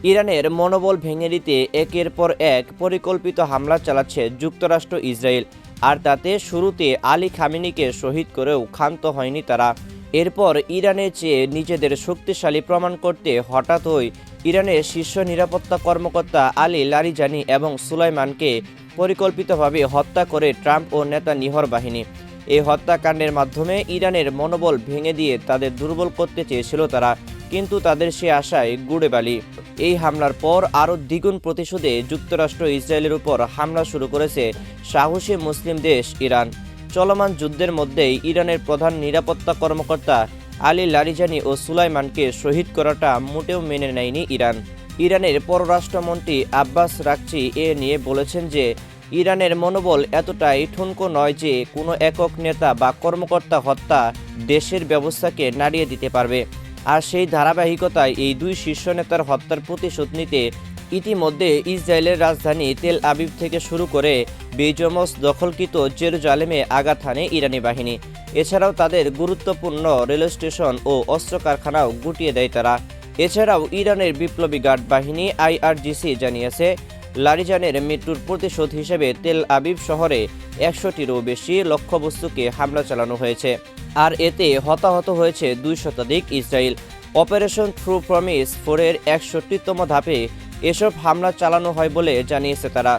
ইরানের মনোবল ভেঙে দিতে একের পর এক পরিকল্পিত হামলা চালাচ্ছে যুক্তরাষ্ট্র ইসরায়েল। আর তাতে শুরুতে আলী খামেনিকে শহীদ করেও ক্ষান্ত হয়নি তারা। এরপর ইরানের চেয়ে নিজেদের শক্তিশালী প্রমাণ করতে হঠাৎই ইরানের শীর্ষ নিরাপত্তা কর্মকর্তা আলী লারিজানি এবং সুলাইমানকে পরিকল্পিতভাবে হত্যা করে ট্রাম্প ও নেতানিয়াহুর বাহিনী। এই হত্যাকাণ্ডের মাধ্যমে ইরানের মনোবল ভেঙে দিয়ে তাদের দুর্বল করতে চেয়েছিল তারা, কিন্তু তাদের সে আশায় গুড়ে বালি। এই হামলার পর আরও দ্বিগুণ প্রতিশোধে যুক্তরাষ্ট্র ইসরায়েলের উপর হামলা শুরু করেছে সাহসী মুসলিম দেশ ইরান। চলমান যুদ্ধের মধ্যেই ইরানের প্রধান নিরাপত্তা কর্মকর্তা আলী লারিজানি ও সুলাইমানকে শহীদ করাটা মোটেও মেনে নেয়নি ইরান। ইরানের পররাষ্ট্রমন্ত্রী আব্বাস রাকচি এ নিয়ে বলেছেন যে ইরানের মনোবল এতটাই ঠুনকো নয় যে কোনো একক নেতা বা কর্মকর্তা হত্যা দেশের ব্যবস্থাকে নাড়িয়ে দিতে পারবে। আর সেই ধারাবাহিকতায় এই দুই শীর্ষ নেতার হত্যার প্রতিশোধ নিতে ইতিমধ্যে ইসরায়েলের রাজধানী তেল আবিব থেকে শুরু করে বেজমস দখলকৃত জেরুজালেমে আঘাত হানে ইরানি বাহিনী। এছাড়াও তাদের গুরুত্বপূর্ণ রেল স্টেশন ও অস্ত্র কারখানাও গুটিয়ে দেয় তারা। এছাড়াও ইরানের বিপ্লবী গার্ড বাহিনী IRGC জানিয়েছে লারিজানের মৃত্যুর প্রতিশোধ হিসেবে তেল আবিব শহরে 100টিরও বেশি লক্ষ্যবস্তুকে হামলা চালানো হয়েছে। আর এতে হতাহত হয়েছে 2 শতাধিক ইসরায়েল। অপারেশন ট্রু প্রমিস 4-এর 61তম ধাপে এসব হামলা চালানো হয় বলে জানিয়েছে তারা।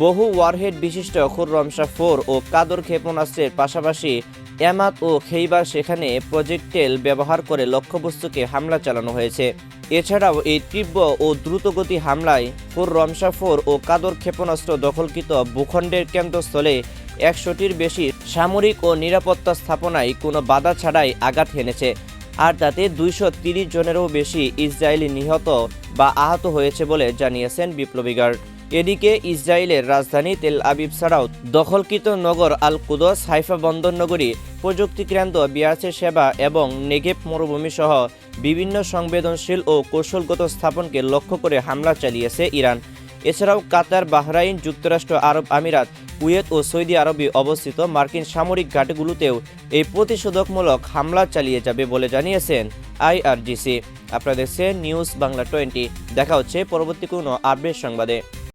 বহু ওয়ারহেড বিশিষ্ট খুররমশাহ 4 ও কাদর ক্ষেপণাস্ত্রের পাশাপাশি এমাদ ও খেইবার সেখানে প্রজেক্টেল ব্যবহার করে লক্ষ্যবস্তুকে হামলা চালানো হয়েছে। এছাড়াও এই তীব্র ও দ্রুতগতি হামলায় খুররমশাহ 4 ও কাদর ক্ষেপণাস্ত্র দখলকৃত ভূখণ্ডের কেন্দ্রস্থলে 100টির বেশি সামরিক ও নিরাপত্তা স্থাপনায় কোনো বাধা ছাড়াই আঘাত হেনেছে। আর তাতে 230 জনেরও বেশি ইসরায়েলি নিহত বা আহত হয়েছে বলে জানিয়েছেন বিপ্লবী গার্ড। এদিকে ইসরায়েলের রাজধানী তেল আবিব ছাড়াও দখলকৃত নগর আল কুদস, হাইফা বন্দরনগরী, প্রযুক্তি কেন্দ্র, বিয়ার্সের সেবা এবং নেগেভ মরুভূমি সহ বিভিন্ন সংবেদনশীল ও কৌশলগত স্থাপনকে লক্ষ্য করে হামলা চালিয়েছে ইরান। এছাড়াও কাতার, বাহরাইন, যুক্তরাষ্ট্র আরব আমিরাত, কুয়েত ও সৌদি আরবে অবস্থিত মার্কিন সামরিক ঘাঁটিগুলোতেও এই প্রতিশোধকমূলক হামলা চালিয়ে যাবে বলে জানিয়েছেন IRGC। আপনারা দেখছেন নিউজ বাংলা 20। দেখা হচ্ছে পরবর্তী কোনো আপডেট সংবাদে।